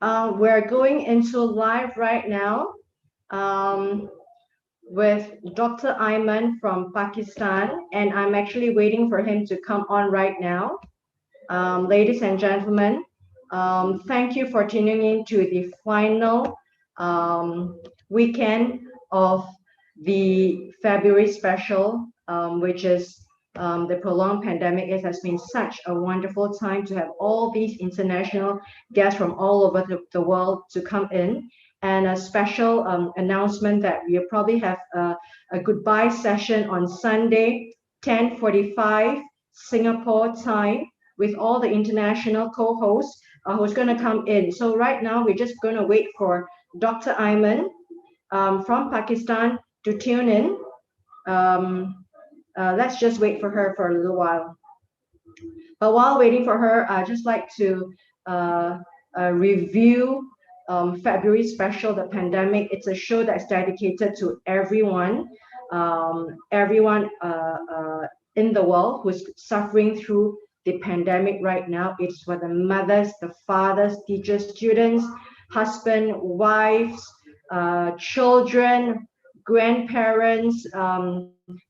We're going into live right now um, with Dr. Aiman from Pakistan, and I'm actually waiting for him to come on right now. Ladies and gentlemen, thank you for tuning in to the final weekend of the February special, which is the prolonged pandemic. It has been such a wonderful time to have all these international guests from all over the world to come in. And a special announcement that we'll probably have a goodbye session on Sunday, 10:45 Singapore time, with all the international co-hosts who's going to come in. So right now, we're just going to wait for Dr. Aiman from Pakistan to tune in. Let's just wait for her for a little while. But while waiting for her, I'd just like to review February special, The Pandemic. It's a show that's dedicated to everyone in the world who's suffering through the pandemic right now. It's for the mothers, the fathers, teachers, students, husband, wives, children, grandparents,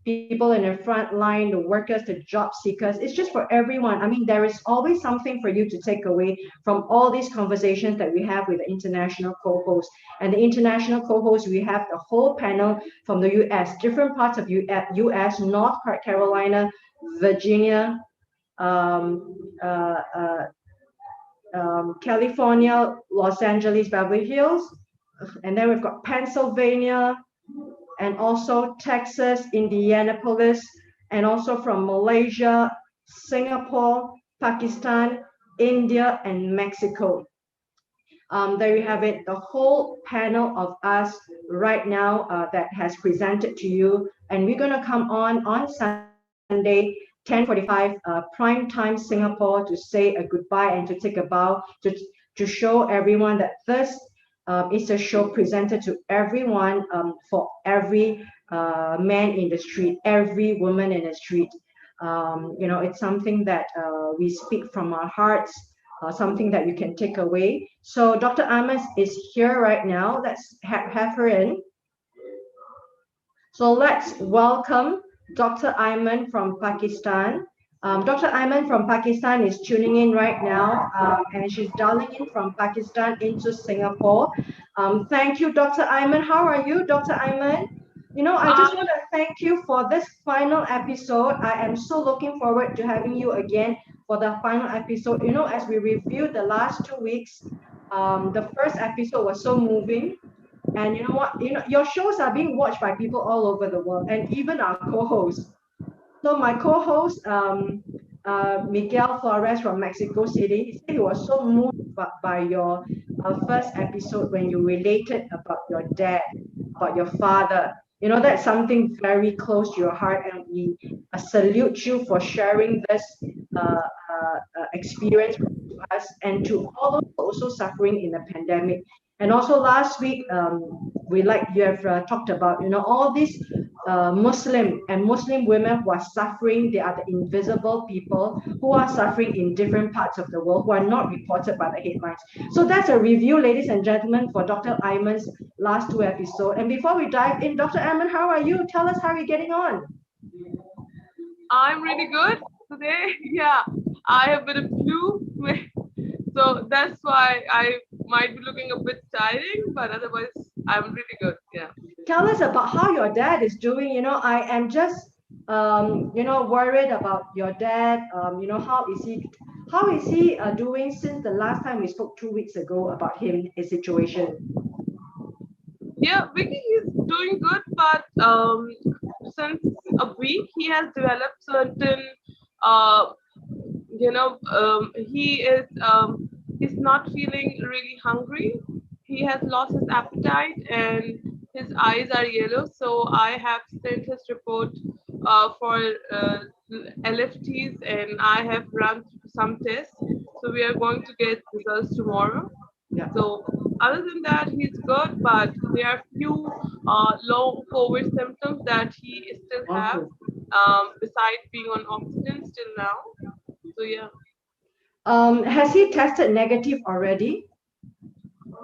people in the front line, the workers, the job seekers. It's just for everyone. I mean, there is always something for you to take away from all these conversations that we have with the international co-hosts. And the international co-hosts, we have the whole panel from the US, different parts of US, North Carolina, Virginia, um, uh, uh, California, Los Angeles, Beverly Hills, and then we've got Pennsylvania, and also Texas, Indianapolis, and also from Malaysia, Singapore, Pakistan, India, and Mexico. There you have it, the whole panel of us right now that has presented to you. And we're going to come on Sunday, 10:45 prime time Singapore, to say a goodbye and to take a bow to show everyone that this is a show presented to everyone, for every man in the street, every woman in the street. It's something that we speak from our hearts, something that you can take away. So Dr. Amas is here right now. Let's have her in. So let's welcome Dr. Aiman from Pakistan. Dr. Aiman from Pakistan is tuning in right now, and she's dialing in from Pakistan into Singapore. Thank you, Dr. Aiman. How are you, Dr. Aiman? I just want to thank you for this final episode. I am so looking forward to having you again for the final episode. As we reviewed the last 2 weeks, the first episode was so moving. And you know what? Your shows are being watched by people all over the world, and even our co-hosts. So my co-host, Miguel Flores from Mexico City, he said he was so moved by your first episode when you related about your dad, about your father. That's something very close to your heart, and we salute you for sharing this experience with us, and to all those also suffering in the pandemic. And also last week, we, like you have talked about, all these Muslim and Muslim women who are suffering. They are the invisible people who are suffering in different parts of the world, who are not reported by the headlines. So that's a review, ladies and gentlemen, for Dr. Aiman's last two episodes. And before we dive in, Dr. Aiman, how are you? Tell us how you're getting on. I'm really good today. Yeah, I have been a flu, so that's why I might be looking a bit tiring, but otherwise I'm really good. Yeah. Tell us about how your dad is doing. I am just worried about your dad. How is he doing since the last time we spoke 2 weeks ago about his situation? Yeah, Vicky is doing good, but since a week he has developed certain, uh, he's not feeling really hungry. He has lost his appetite and his eyes are yellow. So I have sent his report for LFTs, and I have run some tests. So we are going to get results tomorrow. Yeah. So other than that, he's good, but there are few long COVID symptoms that he still have, Okay. besides being on oxygen still now. So yeah. Has he tested negative already?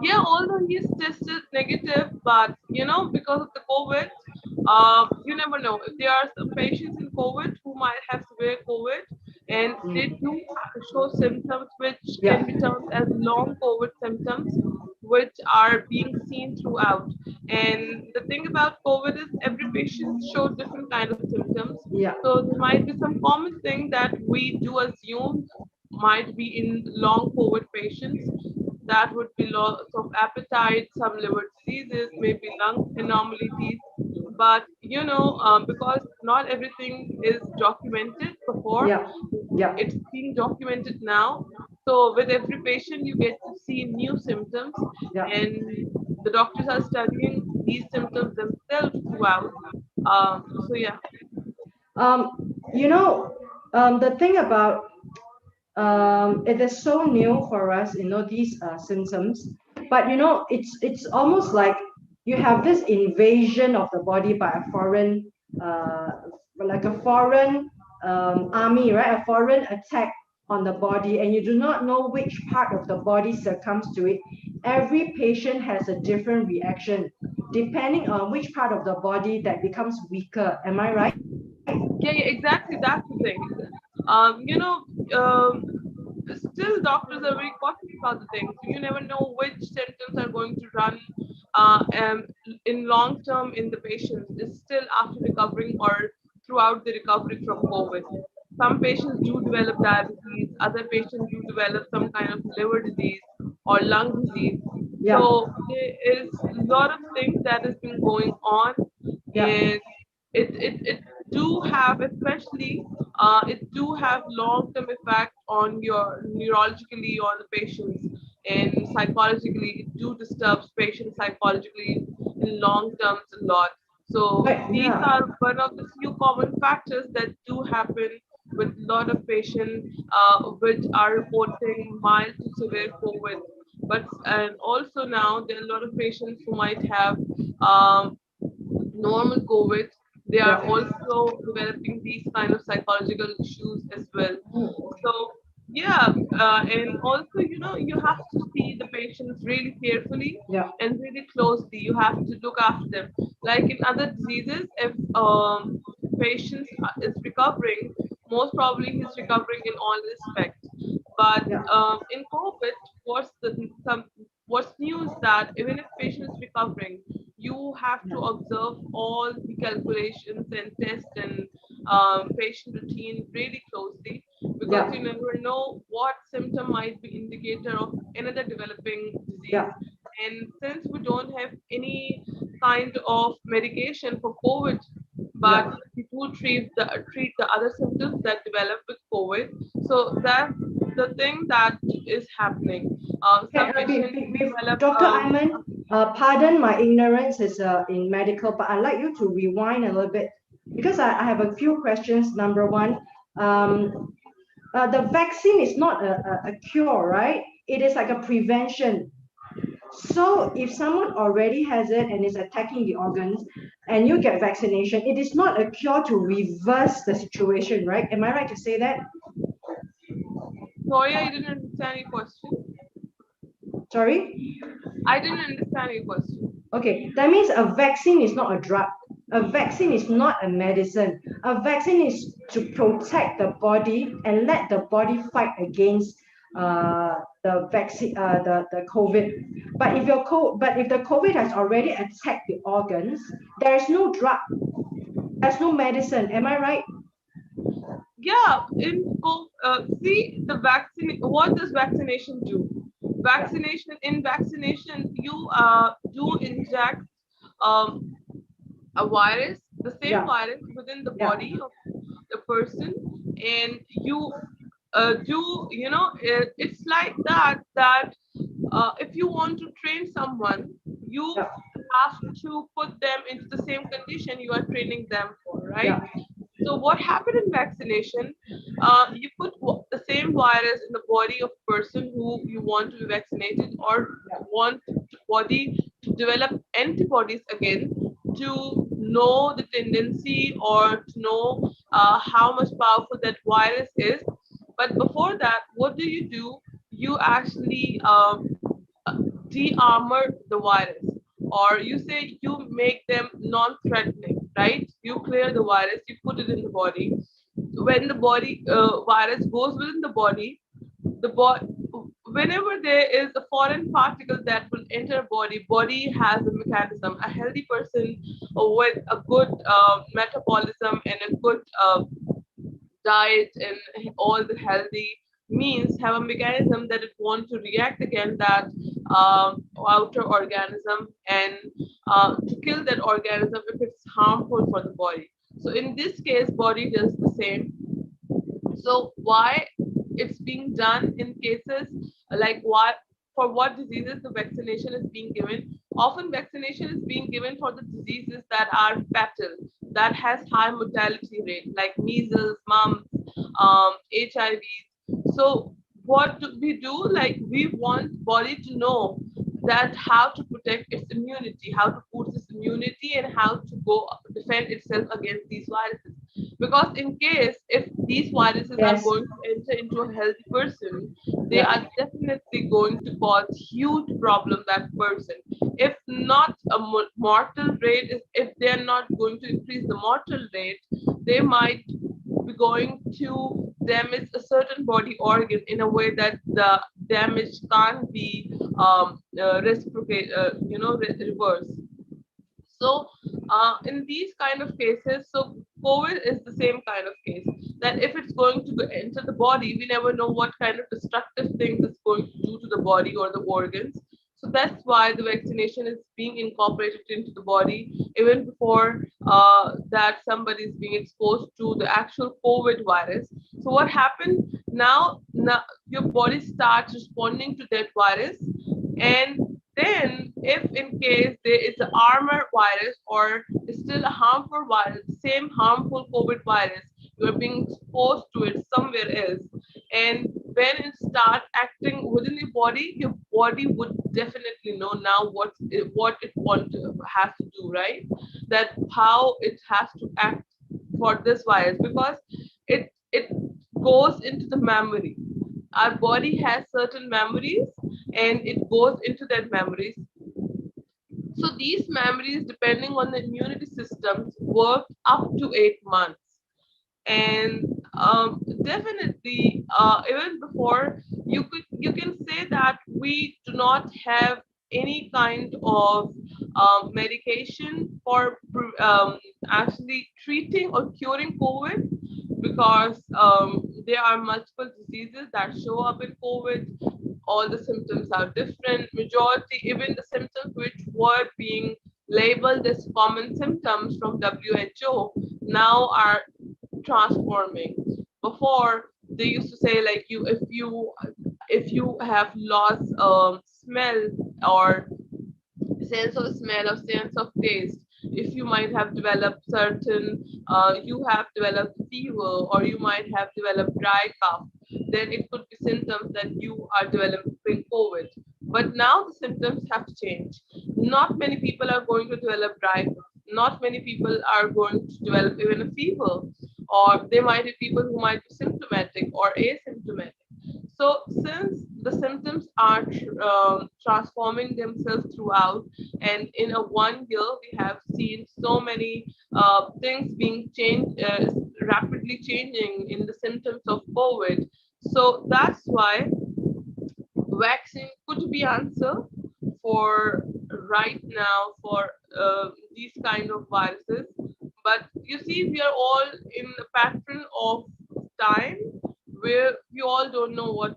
Yeah, although he's tested negative, but because of the COVID, you never know. If there are some patients in COVID who might have severe COVID, and they Mm. do show symptoms which Yeah, can be termed as long COVID symptoms, which are being seen throughout. And the thing about COVID is every patient shows different kind of symptoms. yeah, So there might be some common thing that we do assume might be in long COVID patients. That would be loss of appetite, some liver diseases, maybe lung abnormalities. But because not everything is documented before, yeah, yeah, it's being documented now. So with every patient, you get to see new symptoms, yeah. and the doctors are studying these symptoms themselves throughout. So yeah. You know, the thing about it is so new for us, these symptoms. But it's almost like you have this invasion of the body by a foreign, uh, like a foreign army, right? A foreign attack on the body, and you do not know which part of the body succumbs to it. Every patient has a different reaction depending on which part of the body that becomes weaker. Am I right? Yeah, yeah, exactly. That's the thing. Um, you know, um, Still doctors are very cautious about the things. You never know which symptoms are going to run in long term in the patient. Is still after recovering or throughout the recovery from COVID. Some patients do develop diabetes. Other patients do develop some kind of liver disease or lung disease. Yeah, So there is a lot of things that has been going on, yeah, and it do have, especially it do have long term effect on your neurologically on the patients, and psychologically it do disturbs patients psychologically in long terms a lot. So right, these yeah, are one of the few common factors that do happen with a lot of patients which are reporting mild to severe COVID. But and also now there are a lot of patients who might have normal COVID, they are yeah. also developing these kind of psychological issues as well. Mm. So yeah, and also you have to see the patients really carefully Yeah, and really closely. You have to look after them. Like in other diseases, if patient is recovering, most probably he's recovering in all respects. But yeah, in COVID, what's the some what's new is that even if patient is recovering, you have to yeah, observe all the calculations and tests and patient routine really closely, because yeah, you never know what symptom might be indicator of another developing disease. yeah, And since we don't have any kind of medication for COVID, but yeah. we do treat the other symptoms that develop with COVID. So that's the thing that is happening. Okay, Some patients develop Dr. Aiman, pardon my ignorance is in medical, but I'd like you to rewind a little bit because I have a few questions. Number one, um, the vaccine is not a cure, right? It is like a prevention. So if someone already has it and is attacking the organs and you get vaccination, it is not a cure to reverse the situation, right? Am I right to say that? Sorry, I didn't understand your question. Sorry? I didn't understand your question. Okay, that means a vaccine is not a drug. A vaccine is not a medicine. A vaccine is to protect the body and let the body fight against the vaccine, the COVID. But if the COVID has already attacked the organs, there is no drug, there's no medicine. Am I right? Yeah, see the vaccine. What does vaccination do? Yeah, Vaccination, you do inject um, a virus, the same yeah, virus within the yeah, body of the person, and you do it's like that if you want to train someone, you yeah, have to put them into the same condition you are training them for, right? yeah, So what happened in vaccination? You put the same virus in the body of person who you want to be vaccinated, or yeah, want body to develop antibodies again, to know the tendency or to know how much powerful that virus is. But before that, what do? You actually de-armor the virus, or you say you make them non-threatening, right? You clear the virus, you put it in the body. When the body virus goes within the body, the body, whenever there is a foreign particle that will enter body has a mechanism. A healthy person with a good metabolism and a good diet and all the healthy means have a mechanism that it wants to react against that outer organism and to kill that organism if it's harmful for the body. So in this case, body does the same. So why it's being done in cases like what, for what diseases the vaccination is being given? Often vaccination is being given for the diseases that are fatal, that has high mortality rate, like measles, mumps, HIV. So what do we do? Like we want body to know that how to protect its immunity, how to boost its immunity, and how to go defend itself against these viruses. Because in case if these viruses are Yes. going to enter into a healthy person, they Yep. are definitely going to cause huge problem that person. If not a mortal rate, if they are not going to increase the mortal rate, they might be going to damage a certain body organ in a way that the damage can't be reciprocate, reverse. So, in these kind of cases, so COVID is the same kind of case that if it's going to enter the body, we never know what kind of destructive things it's going to do to the body or the organs. So that's why the vaccination is being incorporated into the body even before that somebody is being exposed to the actual COVID virus. So what happened now? Now your body starts responding to that virus, and then, if in case there is an armor virus or still a harmful virus, the same harmful COVID virus, you are being exposed to it somewhere else. And when it starts acting within your body would definitely know now what it want to has to do, right? That how it has to act for this virus because it goes into the memory. Our body has certain memories and it goes into that memories. So these memories, depending on the immunity systems, work up to 8 months. And definitely, even before you can say that we do not have any kind of medication for actually treating or curing COVID because there are multiple diseases that show up in COVID. All the symptoms are different. Majority, even the symptoms which were being labeled as common symptoms from WHO now are transforming. Before they used to say like if you have lost smell or sense of smell or sense of taste, if you might have developed certain you have developed fever or you might have developed dry cough, then it could be symptoms that you are developing COVID. But now the symptoms have changed. Not many people are going to develop dry cough. Not many people are going to develop even a fever, or there might be people who might be symptomatic or asymptomatic. So, since the symptoms are transforming themselves throughout, and in a 1 year we have seen so many things being changed, rapidly changing in the symptoms of COVID. So that's why vaccine could be answer for right now for these kind of viruses. But you see, we are all in a pattern of time where we all don't know what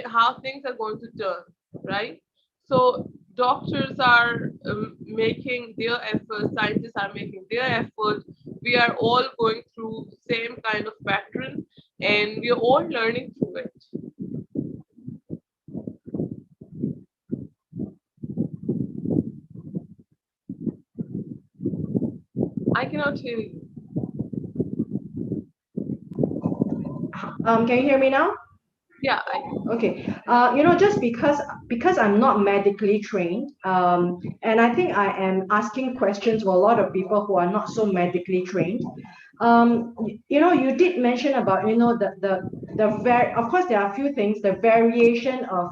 how things are going to turn, right? So doctors are making their efforts, scientists are making their effort. We are all going through same kind of pattern, and we are all learning through it. I cannot hear you. Can you hear me now? Yeah, Okay. Just because I'm not medically trained, and I think I am asking questions for a lot of people who are not so medically trained. You did mention about, of course there are a few things, the variation of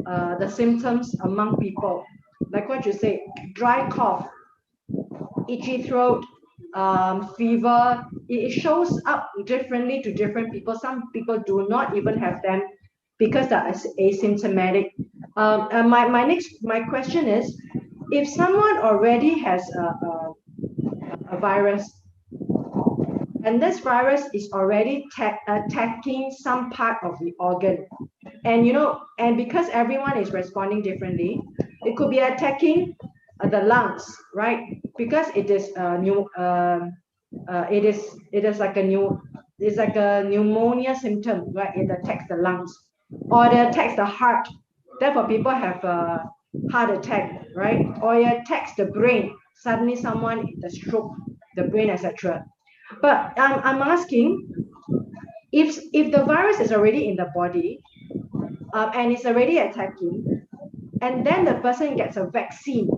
the symptoms among people. Like what you say, dry cough, itchy throat, fever. It shows up differently to different people. Some people do not even have them because they're asymptomatic. And my question is, if someone already has a virus, and this virus is already attacking some part of the organ, and and because everyone is responding differently, it could be attacking the lungs, right? Because it is new it is like a new it's like a pneumonia symptom, right? It attacks the lungs, or it attacks the heart. Therefore people have a heart attack, right? Or it attacks the brain, suddenly someone the stroke the brain, etc. But I'm asking, if the virus is already in the body, and it's already attacking, and then the person gets a vaccine,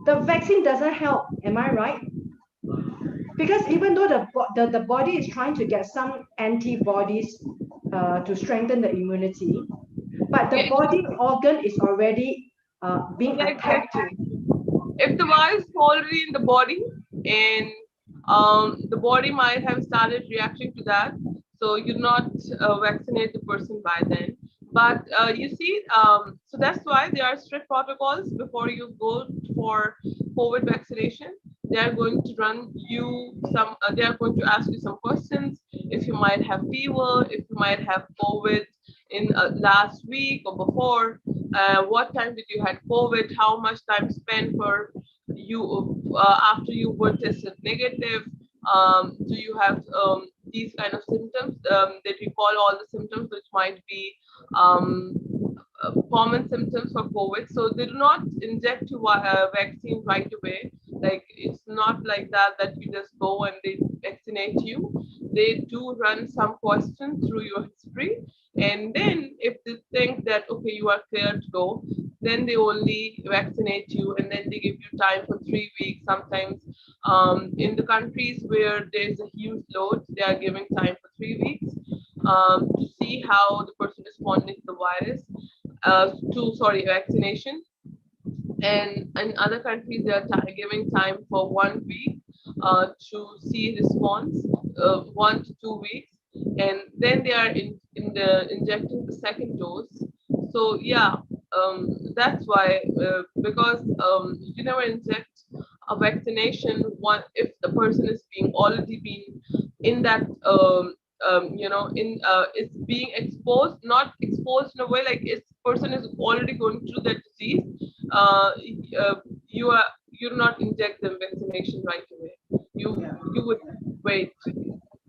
the vaccine doesn't help, am I right? Because even though the body is trying to get some antibodies to strengthen the immunity, but the Yeah, body organ is already being yeah, attacked. exactly. If the virus is already in the body and the body might have started reacting to that, so you not vaccinate the person by then. But you see, so that's why there are strict protocols before you go for COVID vaccination. They are going to run you some. They are going to ask you some questions. If you might have fever, if you might have COVID in last week or before, what time did you had COVID, how much time spent for you after you were tested negative, do you have these kind of symptoms, that we call all the symptoms which might be um, common symptoms for COVID. So they do not inject you vaccine right away. Like it's not like that you just go and they vaccinate you. They do run some questions through your history, and then if they think that okay you are clear to go, then they only vaccinate you, and then they give you time for 3 weeks. Sometimes in the countries where there's a huge load, they are giving time for 3 weeks to see how the person responding to the virus, to sorry vaccination. And in other countries they are giving time for 1 week to see response, 1 to 2 weeks, and then they are injecting the second dose. So yeah, that's why, because you never inject a vaccination one if the person is being already been in that in it's being exposed, not exposed in a way like it's person is already going through that disease. uh, uh, you're not inject them vaccination right away. Yeah. You would wait.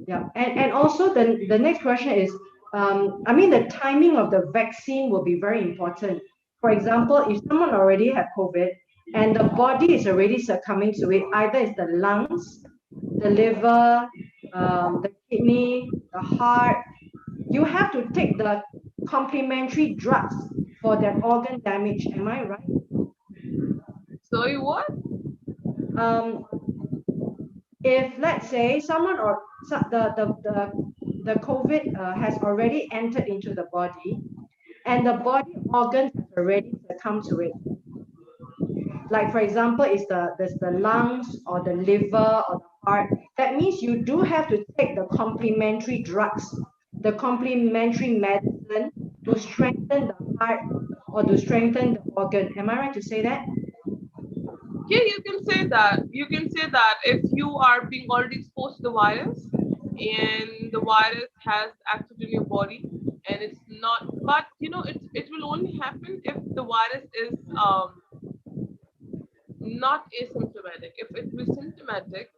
Yeah, and also the next question is, I mean, the timing of the vaccine will be very important. For example, if someone already had COVID and the body is already succumbing to it, either it's the lungs, the liver, the kidney, the heart, you have to take the complementary drugs for that organ damage. Am I right? Sorry, what? Um, if let's say someone or the COVID has already entered into the body, and the body organs have already succumbed to it. Like for example, is there's the lungs or the liver or the heart. That means you do have to take the complementary drugs, the complementary medicine to strengthen the heart or to strengthen the organ. Am I right to say that? Yeah, you can say that. You can say that if you are being already exposed to the virus and the virus has acted in your body and it's not, but it will only happen if the virus is not asymptomatic. If it was symptomatic,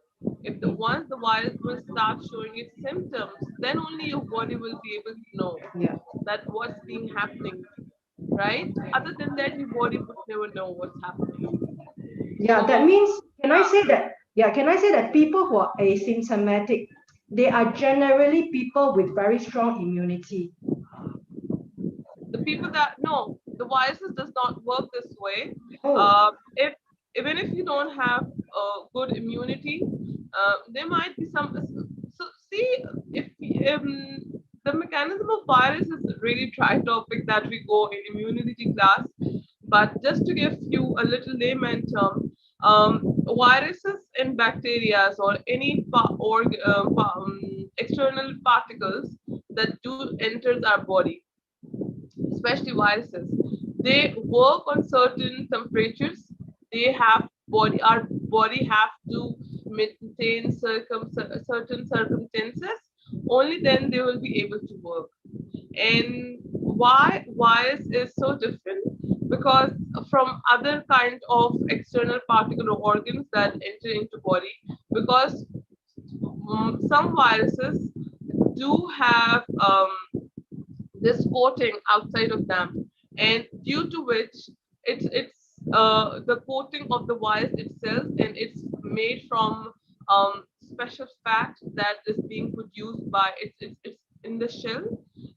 if the once the virus will start showing its symptoms, then only your body will be able to know Yeah. that what's being happening, right? Other than that, your body would never know what's happening. Yeah, that So means, yeah, can I say that people who are asymptomatic, they are generally people with very strong immunity. the people that no, the viruses does not work this way. Oh, If even if you don't have good immunity, there might be some. So see, if the mechanism of virus is really dry topic that we go in immunity class. But just to give you a little layman term, viruses and bacteria or any external particles that do enter our body, especially viruses, they work on certain temperatures. They have body our body have to maintain certain circumstances. Only then they will be able to work. And why virus is so different? Because from other kind of external particle or organs that enter into body, because some viruses do have this coating outside of them, and due to which it's the coating of the virus itself, and it's made from special fat that is being produced by it's in the shell,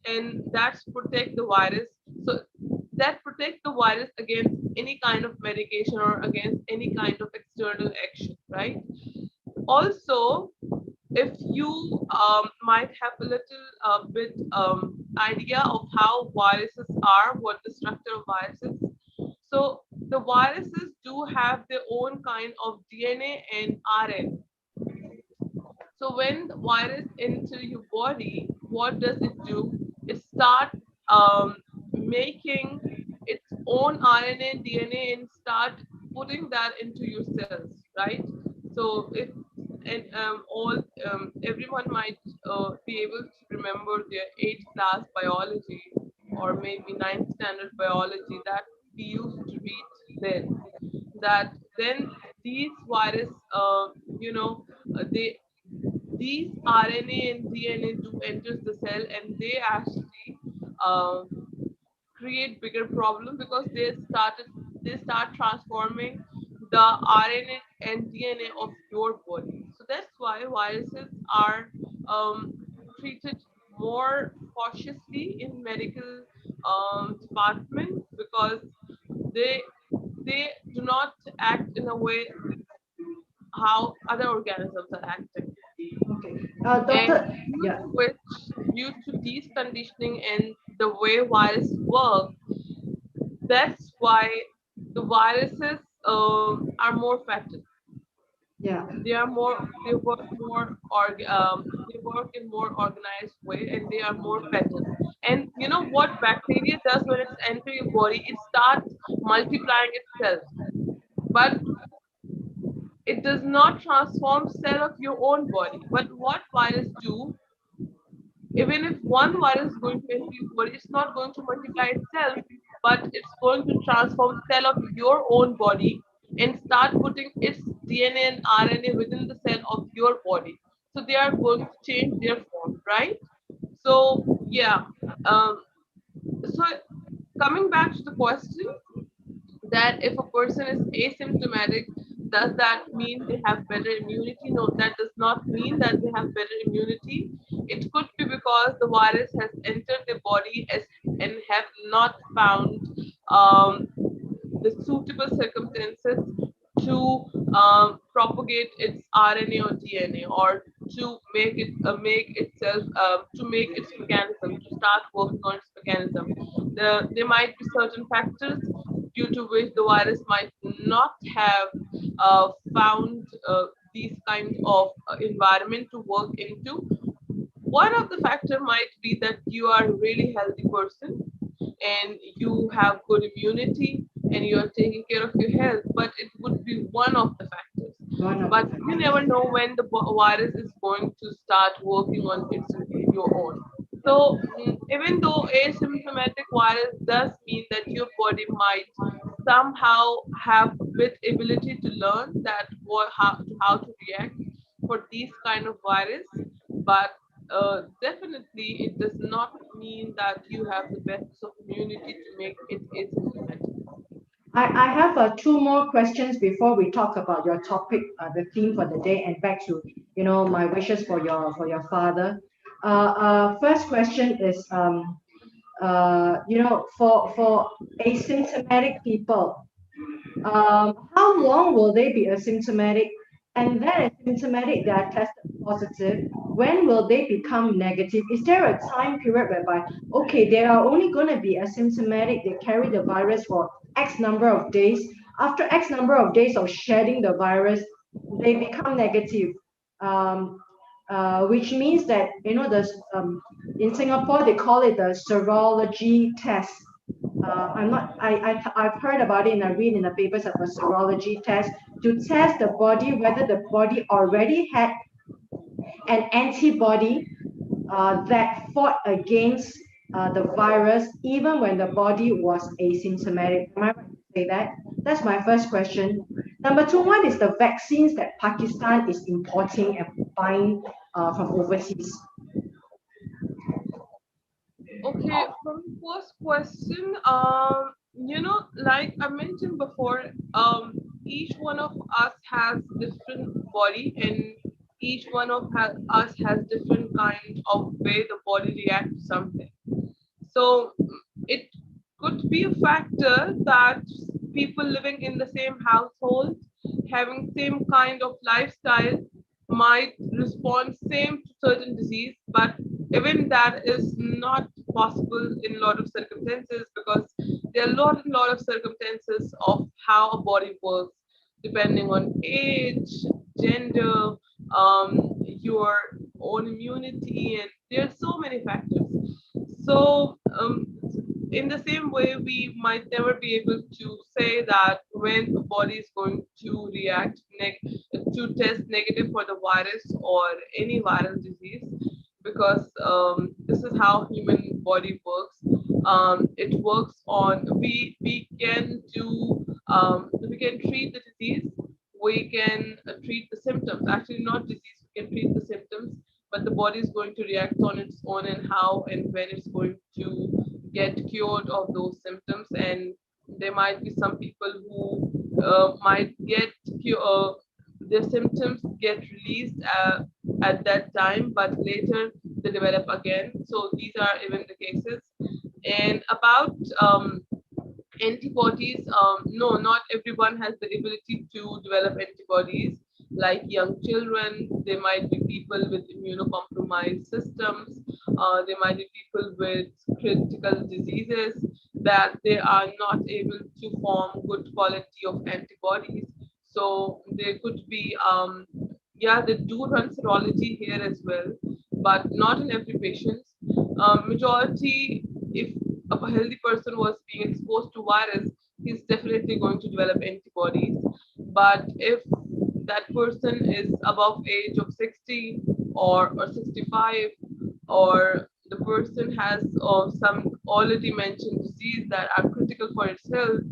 and that's protect the virus. So that protect the virus against any kind of medication or against any kind of external action, right? Also, if you might have a little bit idea of how viruses are, what the structure of viruses. So the viruses do have their own kind of DNA and RNA. So when the virus enter your body, what does it do? It start making its own RNA, DNA, and start putting that into your cells, right? So if and all everyone might be able to remember their eighth class biology or maybe ninth standard biology that we used to read then. That then these virus, they these RNA and DNA do enters the cell, and they actually uh, create bigger problem because they start transforming the RNA and DNA of your body. So that's why viruses are treated more cautiously in medical department, because they they do not act in a way how other organisms are acting. Okay. And Doctor, yeah. due to these conditioning and the way viruses work, that's why the viruses are more fatal. Yeah. They work more they work in more organized way, and they are more fatal. And you know what bacteria does when it's enter your body? It starts multiplying itself, but it does not transform cell of your own body. But what virus do? Even if one virus is going to enter your body, it's not going to multiply itself, but it's going to transform cell of your own body and start putting its DNA and RNA within the cell of your body. So they are going to change their form, right? So yeah. Um, so coming back to the question, that if a person is asymptomatic, does that mean they have better immunity? No, that does not mean that they have better immunity. It could be because the virus has entered the body and have not found um, the suitable circumstances to propagate its RNA or DNA, or to make itself to make its mechanism to start working on its mechanism. There might be certain factors due to which the virus might not have found these kinds of environment to work into. One of the factor might be that you are a really healthy person and you have good immunity and you are taking care of your health, but it would be one of the factors. One of the But you factors. never know when the virus is going to start working on its your own. So even though asymptomatic virus does mean that your body might somehow have a bit ability to learn that what how to react for these kind of virus, but definitely it does not mean that you have the best of immunity to make it asymptomatic. I have two more questions before we talk about your topic, the theme for the day, and back to my wishes for your father. First question is for asymptomatic people, how long will they be asymptomatic and then asymptomatic, they are tested positive. When will they become negative? Is there a time period whereby, okay, they are only going to be asymptomatic, they carry the virus for X number of days. After X number of days of shedding the virus, they become negative. Um, which means that, in Singapore, they call it the serology test. I've heard about it and I read in the papers of a serology test to test the body whether the body already had an antibody that fought against the virus even when the body was asymptomatic. Am I right to say that? That's my first question. Number two, what is the vaccines that Pakistan is importing and buying from overseas? Okay, from the first question, like I mentioned before, each one of us has different body, and each one of us has different kind of way the body reacts to something. So it could be a factor that people living in the same household, having same kind of lifestyle, might respond same to certain disease, but even that is not possible in a lot of circumstances, because there are a lot of circumstances of how a body works, depending on age, gender, your own immunity, and there are so many factors. So, in the same way, we might never be able to say that when the body is going to to test negative for the virus or any viral disease, because this is how human body works. It works on, we can do, we can treat the disease, we can treat the symptoms. Actually, not disease, we can treat the symptoms, but the body is going to react on its own, and how and when it's going to get cured of those symptoms. And there might be some people who might get their symptoms get released at that time, but later they develop again. So these are even the cases. And about antibodies, no, not everyone has the ability to develop antibodies. Like young children, there might be people with immunocompromised systems, there might be people with critical diseases that they are not able to form good quality of antibodies. So there could be, yeah, they do run serology here as well, but not in every patient. Majority, if a healthy person was being exposed to virus, he's definitely going to develop antibodies. But if that person is above age of 60 or 65, or the person has some already mentioned disease that are critical for its health,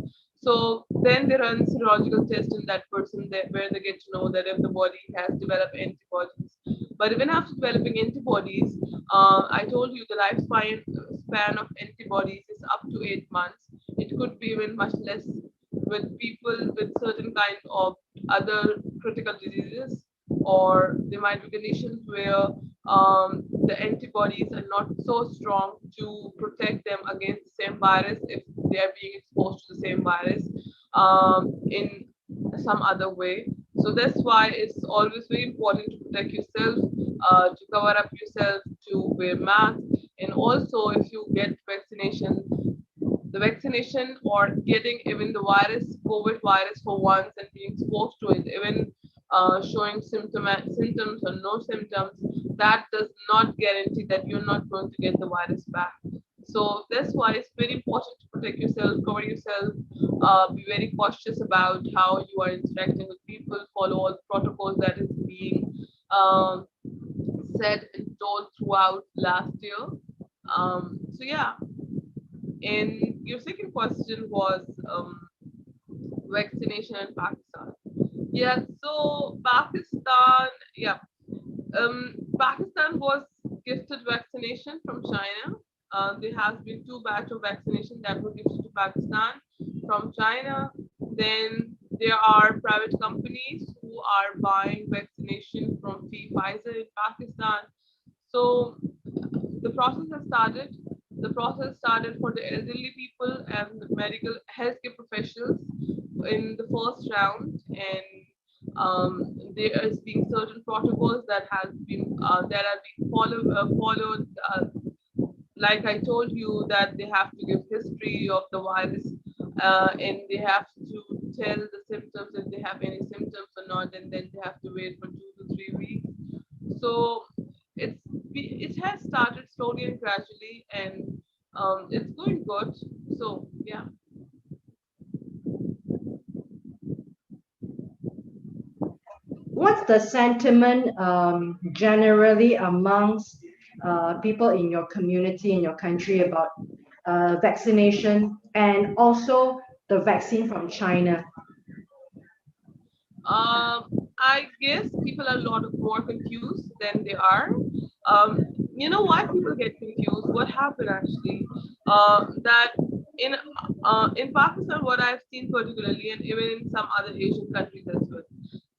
so then they run serological test in that person there, where they get to know that if the body has developed antibodies. But even after developing antibodies, I told you the lifespan span of antibodies is up to 8 months. It could be even much less with people with certain kind of other critical diseases, or there might be conditions where the antibodies are not so strong to protect them against the same virus if they are being exposed to the same virus in some other way. So that's why it's always very important to protect yourself, to cover up yourself, to wear mask, and also if you get vaccination, the vaccination or getting even the virus, COVID virus for once, and being exposed to it, even showing symptoms or no symptoms, that does not guarantee that you're not going to get the virus back. So that's why it's very important to protect yourself, cover yourself, be very cautious about how you are interacting with people, follow all the protocols that is being um, said and told throughout last year. So yeah, and your second question was vaccination in Pakistan. Yeah, so Pakistan, yeah, Pakistan was gifted vaccination from China. There has been two batch of vaccination that were gifted to Pakistan from China. Then there are private companies who are buying vaccination from Pfizer in Pakistan. So the process has started. The process started for the elderly people and the medical healthcare professionals in the first round, and there is being certain protocols that are being followed. Like I told you, that they have to give history of the virus, and they have to tell the symptoms if they have any symptoms or not, and then they have to wait for 2 to 3 weeks. So it has started slowly and gradually, and it's going good. So yeah. What's the sentiment generally amongst people in your community, in your country about vaccination and also the vaccine from China? I guess people are a lot more confused than they are. Um, you know why people get confused? What happened actually? That in in Pakistan, what I've seen particularly, and even in some other Asian countries as well,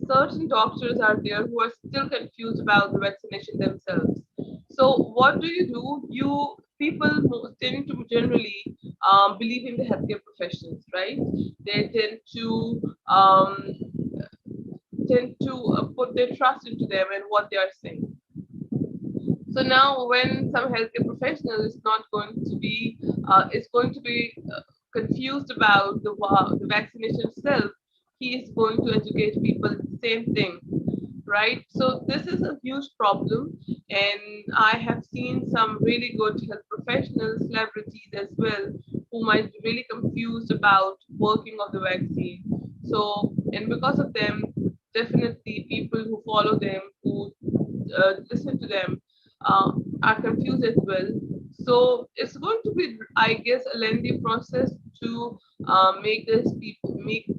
certain doctors are there who are still confused about the vaccination themselves. So what do? You people tend to generally believe in the healthcare professionals, right? They tend to put their trust into them and what they are saying. So now, when some healthcare professional is going to be confused about the vaccination itself, he is going to educate people the same thing, right? So this is a huge problem, and I have seen some really good health professionals, celebrities as well, who might be really confused about working of the vaccine. So, and because of them, definitely people who follow them, who listen to them, uh, are confused as well. So it's going to be, I guess, a lengthy process to make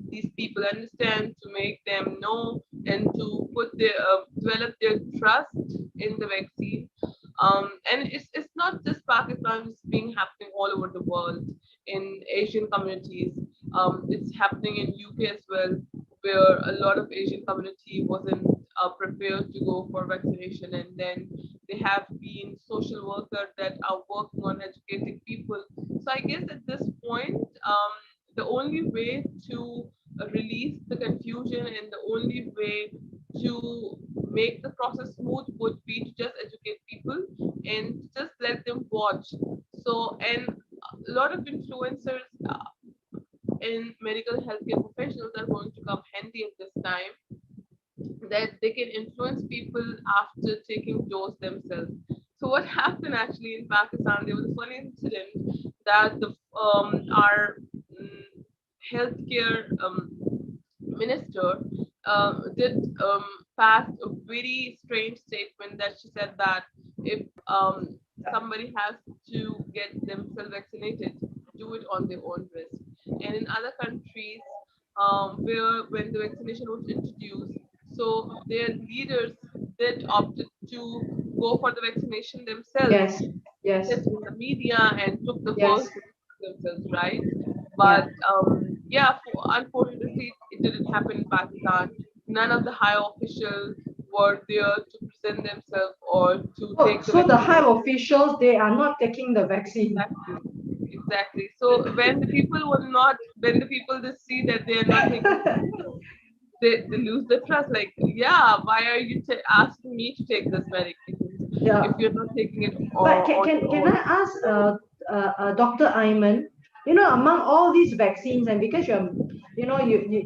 these people understand, to make them know, and to develop their trust in the vaccine. And it's not just Pakistan; it's being happening all over the world in Asian communities. It's happening in UK as well, where a lot of Asian community wasn't prepared to go for vaccination, and then they have been social workers that are working on educating people. So I guess at this point, the only way to release the confusion and the only way to make the process smooth would be to just educate people and just let them watch. So, and a lot of influencers and medical healthcare professionals are going to come handy at this time, that they can influence people after taking dose themselves. So what happened actually in Pakistan? There was a funny incident that the our mm, healthcare minister did pass a very strange statement that she said that if somebody has to get themselves vaccinated, do it on their own risk. And in other countries, where when the vaccination was introduced, so their leaders did opted to go for the vaccination themselves, Yes, yes, it in the media and took the yes, first themselves, right? yeah. But yeah, unfortunately, it didn't happen in Pakistan. None of the high officials were there to present themselves or to Oh, take the so the high vaccination. officials, they are not taking the vaccine. Exactly. Exactly. So when the people just see that they are not taking, they lose the trust. Like, yeah, why are you asking me to take this medication Yeah. if you're not taking it But on your can own? I ask Dr. Ayman, you know, among all these vaccines, and because you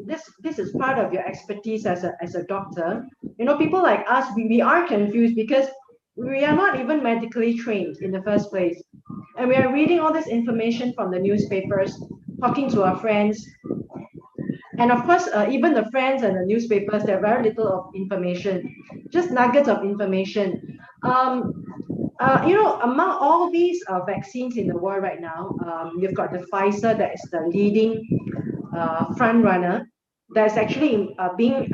this is part of your expertise as a doctor, you know, people like us, we are confused because we are not even medically trained in the first place. And we are reading all this information from the newspapers, talking to our friends, and of course, even the friends and the newspapers, there are very little of information, just nuggets of information. Um, you know, among all these vaccines in the world right now, you've got the Pfizer that is the leading front runner that's actually being,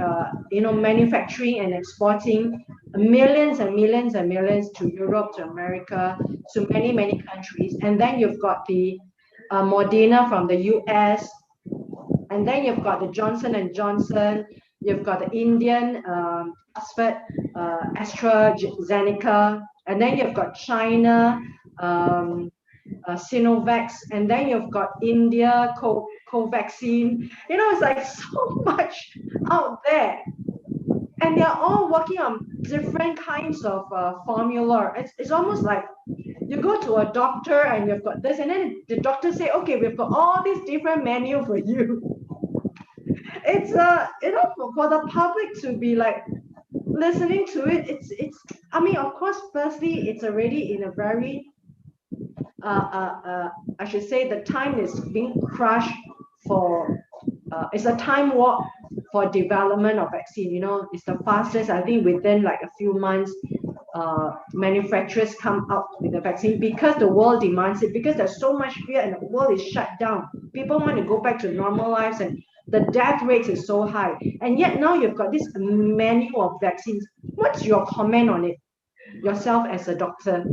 you know, manufacturing and exporting millions and millions and millions to Europe, to America, to many, many countries. And then you've got the Moderna from the US, and then you've got the Johnson and Johnson, you've got the Indian Oxford, AstraZeneca, and then you've got China, um, Sinovac, and then you've got India, Covaxin. You know, it's like so much out there. and they're all working on different kinds of formula. It's almost like you go to a doctor and you've got this, and then the doctor say, okay, we've got all these different menu for you. It's for the public to be like listening to it. It's I mean, of course, firstly, it's already in a very I should say the time is being crushed for it's a time warp for development of vaccine. You know, it's the fastest. I think within like a few months, manufacturers come out with the vaccine because the world demands it. Because there's so much fear and the world is shut down. People want to go back to normal lives, and the death rate is so high. And yet now you've got this menu of vaccines. What's your comment on it yourself as a doctor?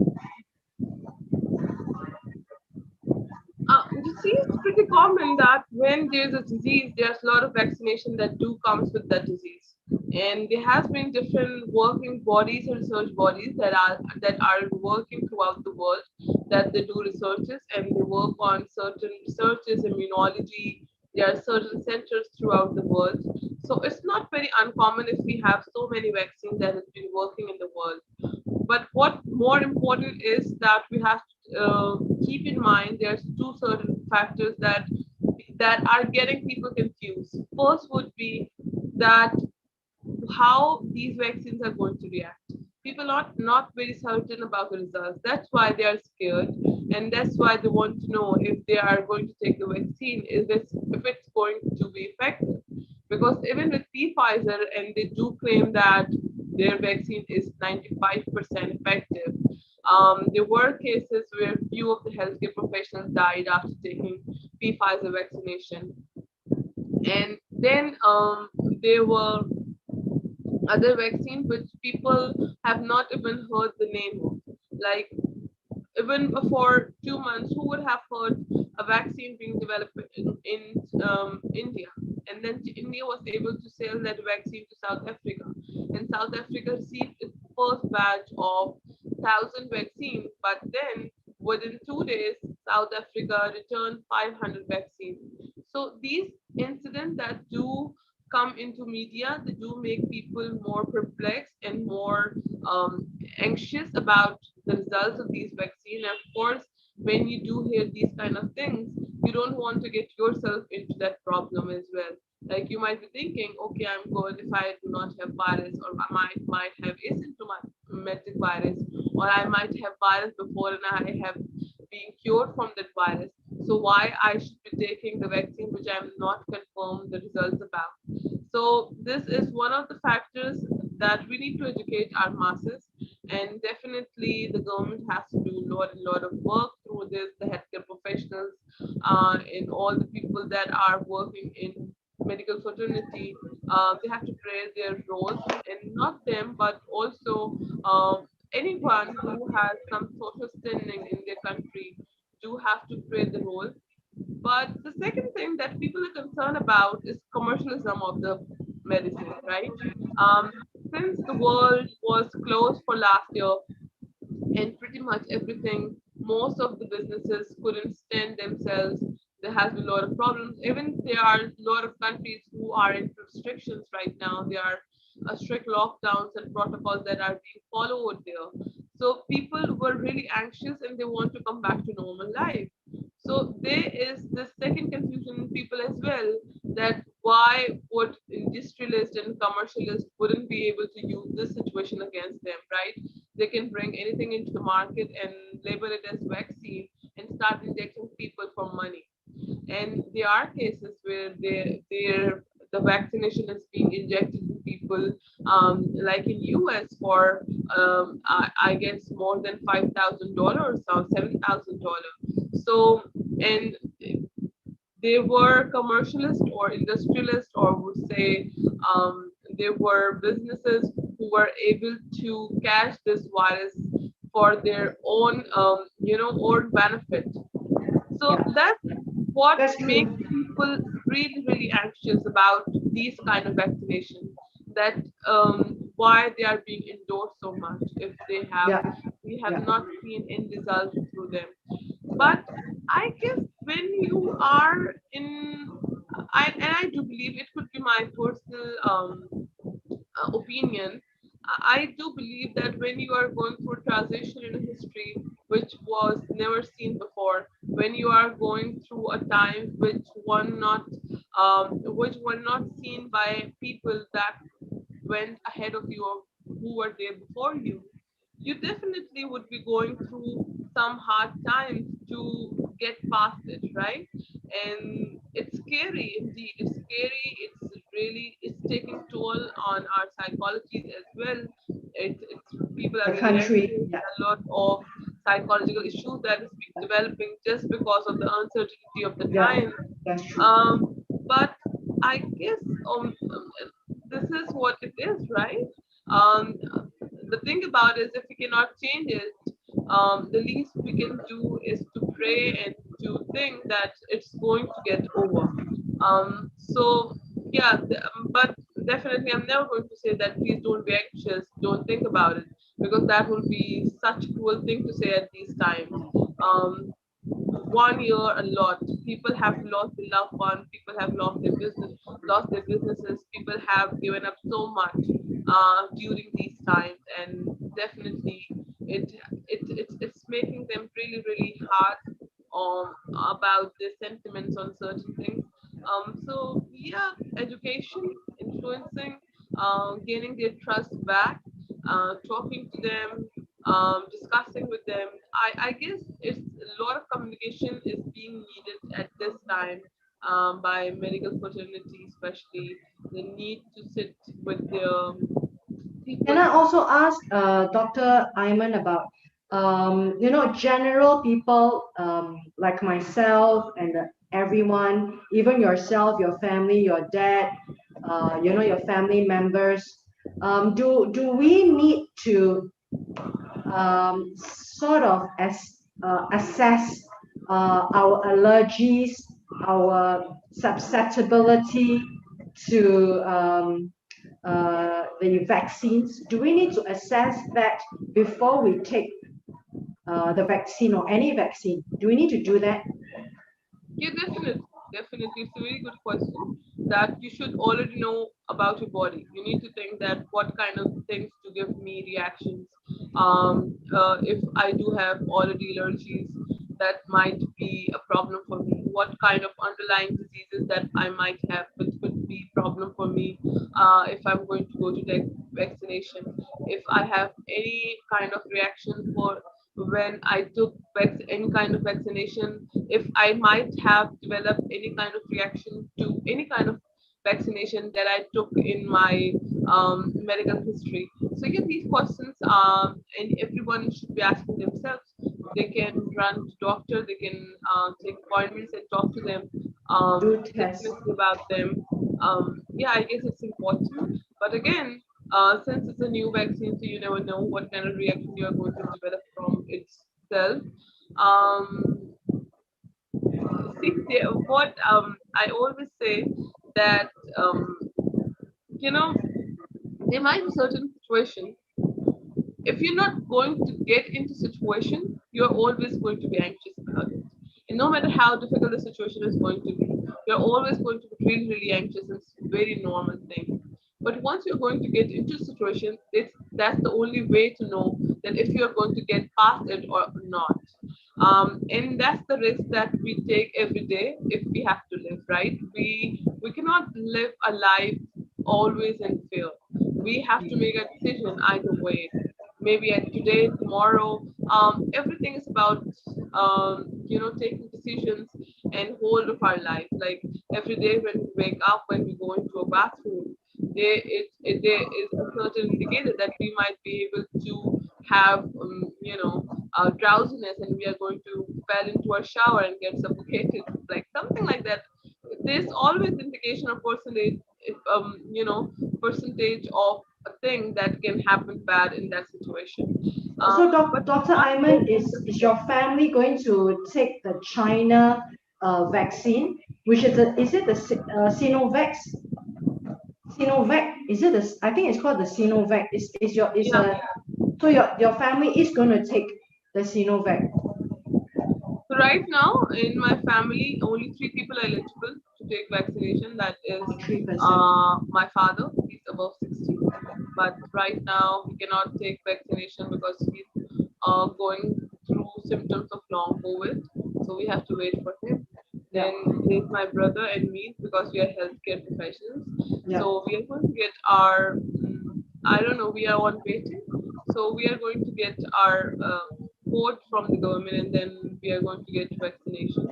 You see, it's pretty common that when there's a disease, there's a lot of vaccination that do comes with that disease. And there has been different working bodies and research bodies that are working throughout the world, that they do researches and they work on certain researches, immunology. There are certain centers throughout the world. So it's not very uncommon if we have so many vaccines that has been working in the world. But what more important is that we have to keep in mind there's two certain factors that are getting people confused. First would be that how these vaccines are going to react. People are not very certain about the results. That's why they are scared, and that's why they want to know if they are going to take the vaccine, if it's going to be effective. Because even with Pfizer, and they do claim that their vaccine is 95% effective. There were cases where few of the healthcare professionals died after taking Pfizer vaccination, and then there were other vaccines which people have not even heard the name of. Like even before 2 months, who would have heard a vaccine being developed in India? And then India was able to sell that vaccine to South Africa, and South Africa received its first batch of 1,000 vaccines. But then within 2 days, South Africa returned 500 vaccines. So these incidents that do come into media, they do make people more perplexed and more anxious about the results of these vaccines. And of course, when you do hear these kind of things, you don't want to get yourself into that problem as well. Like you might be thinking, okay, I'm good if I do not have virus, or I might have asymptomatic virus, or I might have virus before and I have been cured from that virus. So why I should be taking the vaccine which I'm not confirmed the results about? So this is one of the factors that we need to educate our masses, and definitely the government has to do a lot of work through this. The healthcare professionals, and all the people that are working in medical fraternity, they have to play their roles, and not them, but also anyone who has some social standing in their country do have to play the role. But the second thing that people are concerned about is commercialism of the medicine, right? Um, since the world was closed for last year, and pretty much everything, most of the businesses couldn't stand themselves. There has been a lot of problems. Even there are a lot of countries who are in restrictions right now. There are strict lockdowns and protocols that are being followed there. So people were really anxious and they want to come back to normal life. So there is this second confusion in people as well, that why would industrialists and commercialists wouldn't be able to use this situation against them, right? They can bring anything into the market and label it as vaccine and start injecting people for money. And there are cases where the vaccination is being injected to people, like in US for I guess more than $5,000 or $7,000. So, and they were commercialists or industrialists, or would say they were businesses who were able to catch this virus for their own own benefit. So Yeah, that's what that's makes true. people really, really anxious about these kind of vaccination. That why they are being endorsed so much if Yeah, we have yeah, not seen any results through them. yeah, But I guess when you are in, and I do believe it could be my personal opinion, I do believe that when you are going through a transition in a history which was never seen before, when you are going through a time which were not seen by people that went ahead of you or who were there before you, you definitely would be going through some hard times to get past it, right? And it's scary indeed. It's scary. It's taking toll on our psychology as well. It's people are The really country, anxious. yeah, A lot of psychological issues that is developing just because of the uncertainty of the yeah, time. that's true. But I guess this is what it is, right? Um, the thing about it is, if we cannot change it, the least we can do is to pray and to think that it's going to get over. So yeah, but definitely, I'm never going to say that please don't be anxious, don't think about it, because that will be such a cruel thing to say at these times. Um, 1 year a lot, people have lost their loved one, people have lost their businesses, people have given up so much during these times, and definitely it it's making them really really hard about their sentiments on certain things. So yeah, education, influencing, gaining their trust back, talking to them, discussing with them. I guess it's a lot of communication is being needed at this time, by medical fraternity, especially the need to sit with the Can people. I also ask Dr. Ayman about, general people like myself and everyone, even yourself, your family, your dad, your family members. Do we need to sort of assess our allergies, our susceptibility to the vaccines? Do we need to assess that before we take the vaccine or any vaccine? Do we need to do that? Yeah, definitely. Definitely. It's a very good question that you should already know about your body. You need to think that what kind of things to give me reactions. If I do have already allergies, that might be a problem for me. What kind of underlying diseases that I might have, which could be problem for me if I'm going to go to the vaccination. If I have any kind of reaction for when I took any kind of vaccination, if I might have developed any kind of reaction to any kind of vaccination that I took in my medical history. So yeah, these questions, and everyone should be asking themselves. They can run to doctor, they can take appointments and talk to them, Do tests. definitely about them. Yeah, I guess it's important. But again, since it's a new vaccine, so you never know what kind of reaction you are going to develop from itself. Um, See, what I always say that you know there might be certain situations, if you're not going to get into situation, you're always going to be anxious about it. And no matter how difficult the situation is going to be, you're always going to be really, really anxious, and it's a very normal thing. But once you're going to get into a situation, that's the only way to know that if you're going to get past it or not. And that's the risk that we take every day if we have to live, right? We cannot live a life always in fear. We have to make a decision either way, maybe at today, tomorrow. Everything is about taking decisions and hold of our life. Like every day when we wake up, when we go into a bathroom, there is a certain indicator that we might be able to have drowsiness, and we are going to fall into a shower and get suffocated, like something like that. There's always indication of percentage, if percentage of a thing that can happen bad in that situation. So, But Dr. once Ayman, is your family going to take the China vaccine, which is it the Sinovac? Sinovac, is it the? I think it's called the Sinovac. Is your is yeah, a so your family is going to take the Sinovac? so right now in my family, only three people are eligible to take vaccination. That is Oh, 3%. my father, he's above 60. but right now he cannot take vaccination because he's going through symptoms of long COVID. So we have to wait for him. Yeah. Then there's my brother and me because we are healthcare professionals. Yeah. So we are going to get our, I don't know, we are on waiting. So we are going to get our code from the government, and then we are going to get vaccination.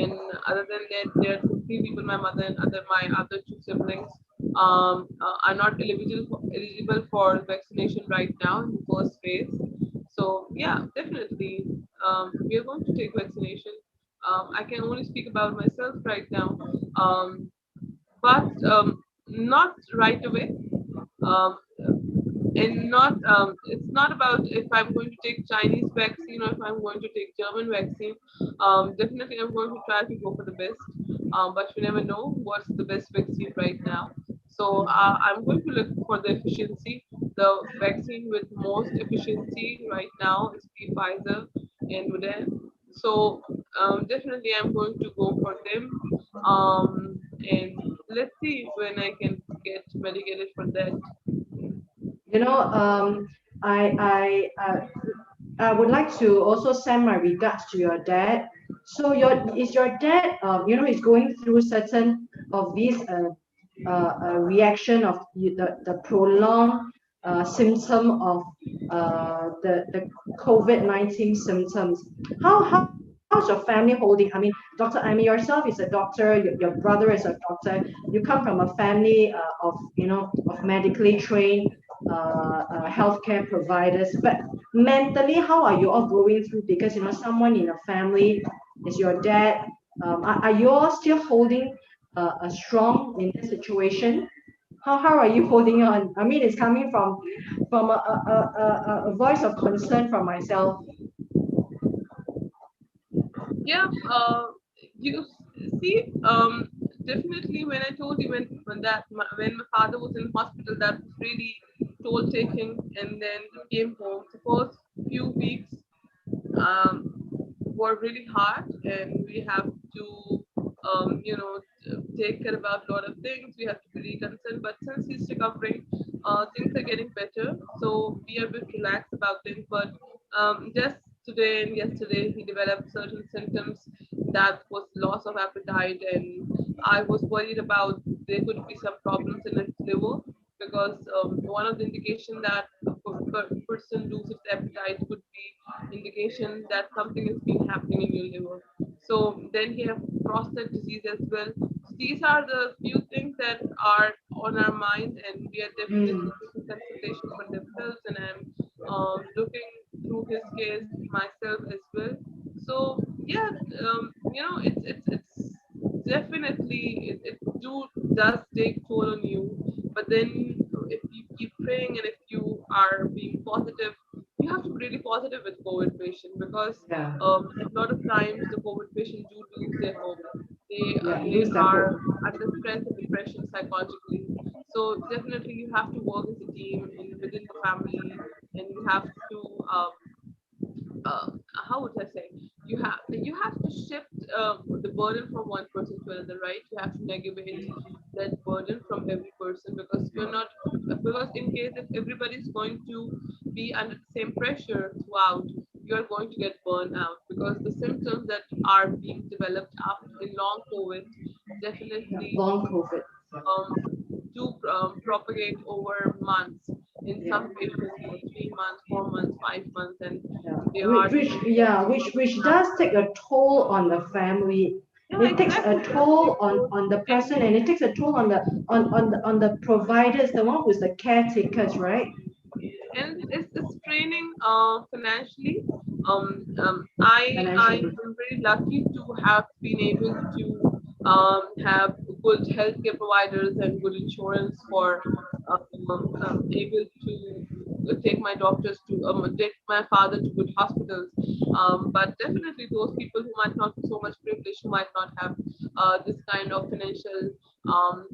And other than that, there are three people, my mother and my other two siblings, are not eligible for vaccination right now in the first phase. So yeah, definitely, we are going to take vaccination. I can only speak about myself right now, but not right away. Um, and not it's not about if I'm going to take Chinese vaccine or if I'm going to take German vaccine. Definitely I'm going to try to go for the best, but you never know what's the best vaccine right now. So I'm going to look for the efficiency. The vaccine with most efficiency right now is the Pfizer and Moderna. So definitely I'm going to go for them, and let's see when I can get medicated for that. You know, I would like to also send my regards to your dad. So is your dad, is going through certain of these reaction of the prolonged symptom of the COVID-19 symptoms. How's your family holding? I mean, Dr. Amy, yourself is a doctor. Your brother is a doctor. You come from a family of of medically trained healthcare providers. But mentally, how are you all going through? Because someone in a family is your dad. Are you all still holding a strong in this situation? How are you holding on? I mean, it's coming from a voice of concern from myself. Yeah, you see, definitely when I told you when my father was in hospital, that was really toll taking, and then came home. The first few weeks um, were really hard, and we have to, take care about a lot of things. We have to be really concerned. But since he's recovering, things are getting better, so we are a bit relaxed about things. But just today and yesterday, he developed certain symptoms that was loss of appetite, and I was worried about there could be some problems in his liver because one of the indication that person loses appetite could be indication that something has been happening in your liver. So then he have prostate disease as well. So these are the few things that are on our mind, and we are definitely Mm, taking consultation for themselves. And I'm looking through his case myself as well. So yeah, it's definitely it do does take toll on you. But then if you keep praying and if you are being positive, you have to be really positive with COVID patient because yeah, a lot of times the COVID patient do lose their hope. yeah, They lose the hope. are under stress and depression psychologically. So definitely you have to work as a team in within the family, and you have to uh, how would I say, you have to shift the burden from one person to another, right? You have to negate that burden from every person because you're not because in case if everybody is going to be under the same pressure throughout, you're going to get burned out because the symptoms that are being developed after in long COVID Yeah, definitely long COVID. um, do propagate over months. In Yeah, some patients, for 3 months, 4 months, 5 months, and yeah. they are Which yeah, which does take a toll on the family. yeah, It takes a exactly. toll on the And person, and it takes a toll on the providers, the one who's the caretakers, right? it's training financially. I Financially. am very lucky to have been able to have good healthcare providers and good insurance for able to take my doctors to take my father to good hospitals. But definitely those people who might not be so much privileged, who might not have this kind of financial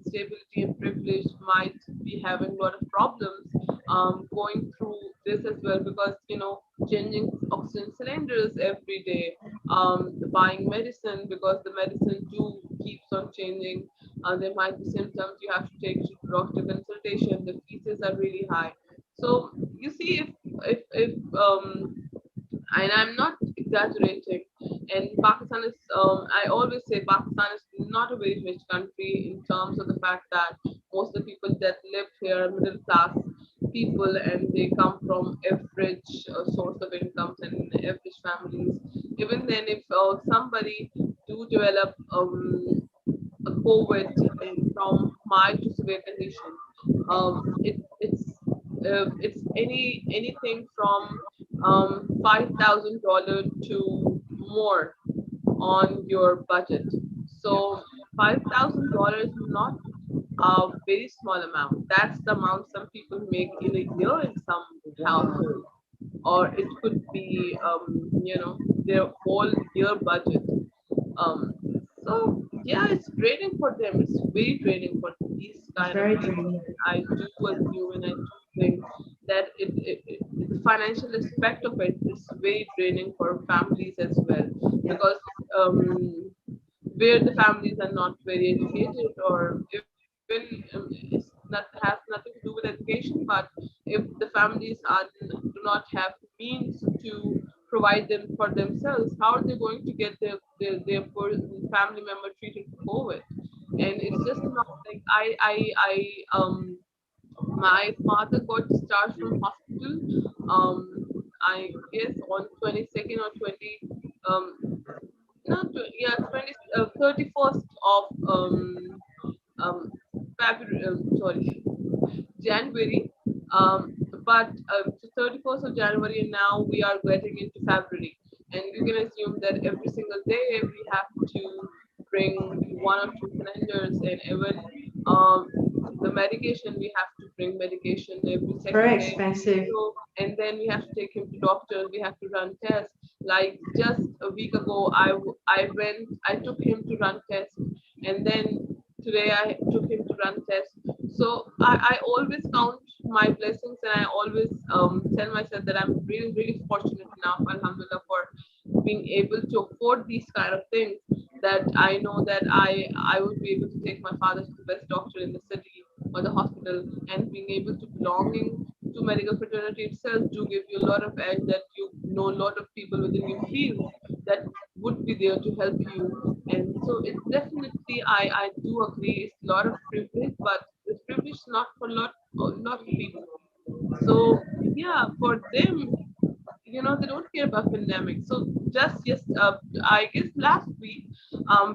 stability and privilege, might be having a lot of problems going through this as well because changing oxygen cylinders every day, buying medicine because the medicine too keeps on changing, There might be symptoms you have to take to doctor consultation. The fees are really high. So you see, if and I'm not exaggerating. And Pakistan is, I always say Pakistan is not a very rich country in terms of the fact that most of the people that live here are middle class people, and they come from average source of incomes and average families. Even then, if somebody do develop a COVID from mild to severe condition, it's anything from $5,000 to more on your budget. So $5,000 is not a very small amount. That's the amount some people make in a year in some households, or it could be their whole year budget. Um, so yeah, it's draining for them. It's very draining for these It's kind of very people. draining. I do assume and I do think that the financial aspect of it is very draining for families as well, Yeah. because where the families are not very educated, or even has nothing to do with education, but if the families do not have means to provide them for themselves, how are they going to get their poor family member treated for COVID? And it's just not like my father got discharged from hospital. I guess on 22nd or 20 um not 20, yeah 20 31st of um February, sorry, January. But 31st of January, and now we are getting into February. And you can assume that every single day we have to bring one or two cylinders, and even um, the medication, we have to bring medication every It's very second day. expensive. So, and then we have to take him to doctor. We have to run tests. Like just a week ago, I took him to run tests, and then today I took him to run tests. So I always count my blessings, and I always tell myself that I'm really, really fortunate enough, alhamdulillah, for being able to afford these kind of things. That I know that I would be able to take my father to the best doctor in the city or the hospital, and being able to belonging to medical fraternity itself do give you a lot of edge, that you know a lot of people within your field that would be there to help you. And so it's definitely, I do agree, it's a lot of privilege, but this privilege is not for lot of people. So yeah, for them, they don't care about pandemic. So just yes, I guess last week,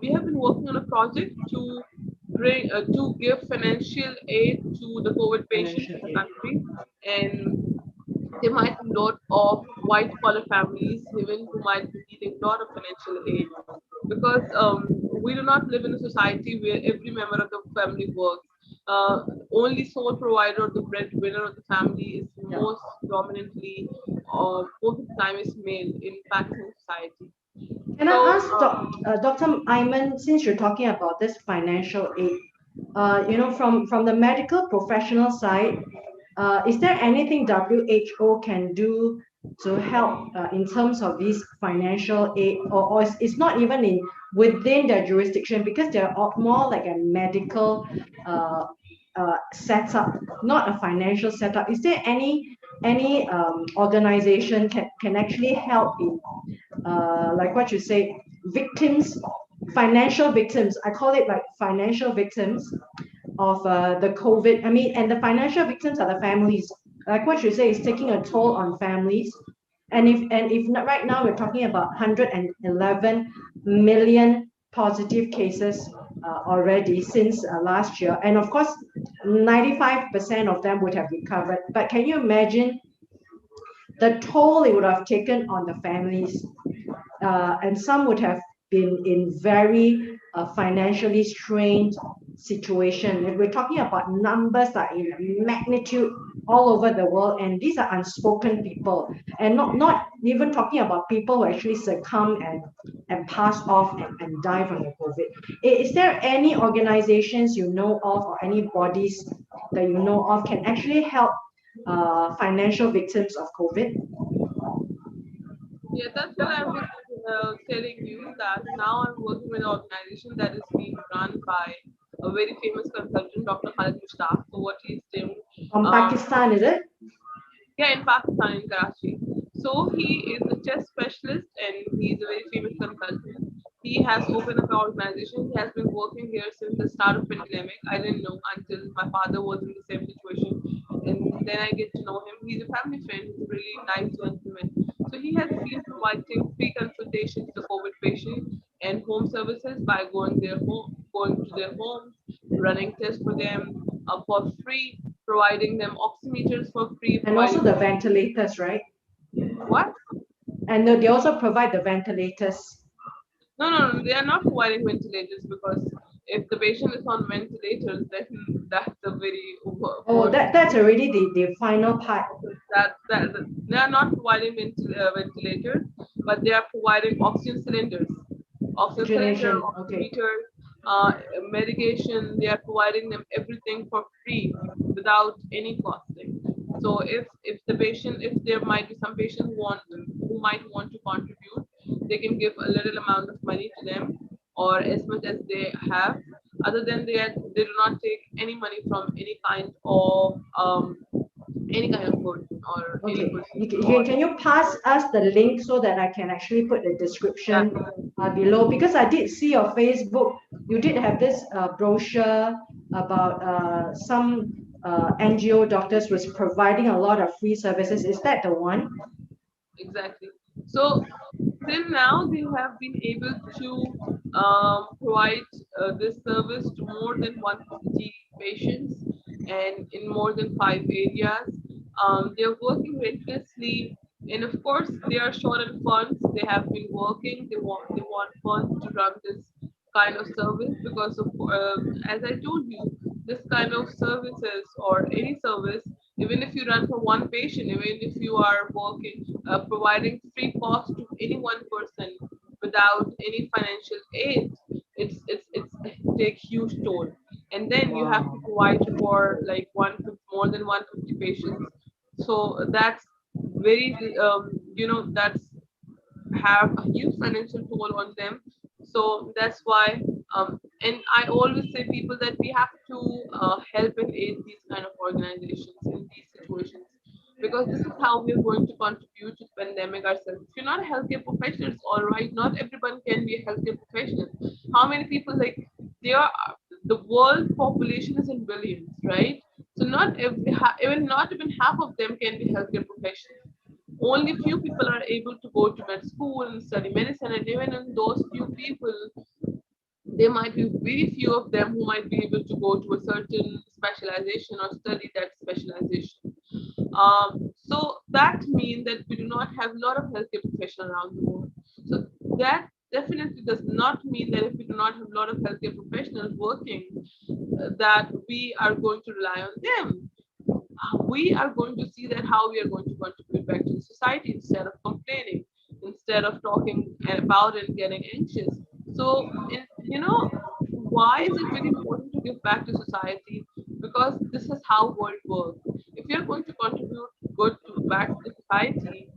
we have been working on a project to bring to give financial aid to the COVID patients Financial in the aid. country. And there might be a lot of white collar families even who might be needing a lot of financial aid, because we do not live in a society where every member of the family works. Only sole provider, the breadwinner of the family is Yeah. most dominantly, most of the time is male in Pakistan society. Can I So ask Dr. Ayman, since you're talking about this financial aid, from the medical professional side, is there anything WHO can do to help in terms of this financial aid, or it's not even in within their jurisdiction because they're more like a medical uh, setup, not a financial setup? Is there any organization can actually help in like what you say, victims, financial victims? I call it like financial victims of the COVID. I mean, and the financial victims are the families. Like what you say is taking a toll on families. And if right now we're talking about 111 million positive cases already since last year, and of course 95% of them would have recovered. But can you imagine the toll it would have taken on the families? And some would have been in very financially strained situation. And we're talking about numbers that are in magnitude all over the world, and these are unspoken people, and not even talking about people who actually succumb and pass off and die from the COVID. Is there any organizations you know of, or any bodies that you know of, can actually help financial victims of COVID? yeah, that's what I was telling you, that now I'm working with an organization that is being run by a very famous consultant, Dr. Khalid Mushtaq. So what he's doing, From um, Pakistan, is it? yeah, in Pakistan, in Karachi. So he is a chess specialist and he's a very famous consultant. He has opened up an organization. He has been working here since the start of pandemic. I didn't know until my father was in the same situation, and then I get to know him. He's a family friend. He's a really nice gentleman. So he has been providing free consultation to the COVID patient and home services by going to their homes, running tests for them for free, providing them oximeters for free, And also providing the them ventilators, right? what? And they also provide the ventilators. No, no, no, they are not providing ventilators because if the patient is on ventilators, then that's a very Oh, word. that's already the final part. That they are not providing ventilators, but they are providing oxygen cylinder, Oxygenation. Okay. oximeter, uh, medication. They are providing them everything for free without any costing. So if the patient, if there might be some patient who might want to contribute, they can give a little amount of money to them or as much as they have. Other than that, they do not take any money from any kind of person or any Okay. person or Can you pass us the link so that I can actually put the description exactly. below? Because I did see your Facebook. You did have this brochure about some NGO doctors was providing a lot of free services. Is that the one? Exactly. So till now, they have been able to provide this service to more than 150 patients and in more than 5 areas. They're working relentlessly, and of course, they are short on funds. They have been working. They want funds to run this kind of service because of as I told you, this kind of services or any service, even if you run for one patient, even if you are working providing free cost to any one person without any financial aid, it's take huge toll. And then you have to Wow. provide for like more than 150 patients. So that's very that's have a huge financial toll on them. So that's why, and I always say people that we have to help and aid these kind of organizations in these situations because this is how we are going to contribute to the pandemic ourselves. If you're not a healthcare professional, it's all right. Not everyone can be a healthcare professional. How many people like there are the world population is in billions, right? So even not even half of them can be healthcare professionals. Only few people are able to go to med school and study medicine, and even in those few people, there might be very few of them who might be able to go to a certain specialization or study that specialization. So that means that we do not have a lot of healthcare professionals around the world. So that definitely does not mean that if we do not have a lot of healthcare professionals working, that we are going to rely on them. We are going to see that how we are going to contribute back to the society instead of complaining, instead of talking about it and getting anxious. So, why is it very important to give back to society? Because this is how world works. If you're going to contribute good to back to the society,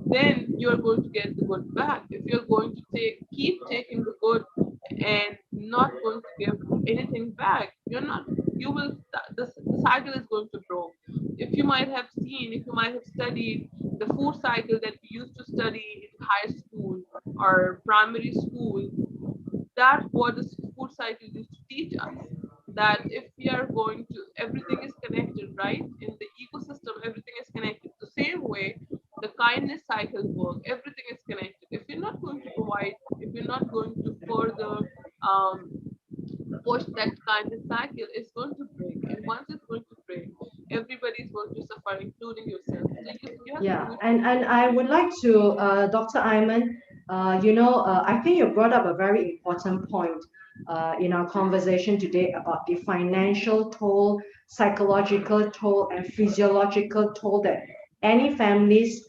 then you're going to get the good back. If you're going to keep taking the good and not going to give anything back, you're not. You will. The cycle is going to grow. If you might have studied the food cycle that we used to study in high school or primary school, that's what the food cycle used to teach us. That if we are going to, everything is connected, right? In the ecosystem, everything is connected. The same way, the kindness cycle work. Everything is connected. If you're not going to provide, if you're not going to further um, push that kindness cycle, it's going to break. And once it's going to break, everybody is going to suffer, including yourself. So you have to Yeah, do it. and I would like to, Dr. Aiman, I think you brought up a very important point in our conversation today about the financial toll, psychological toll, and physiological toll that any families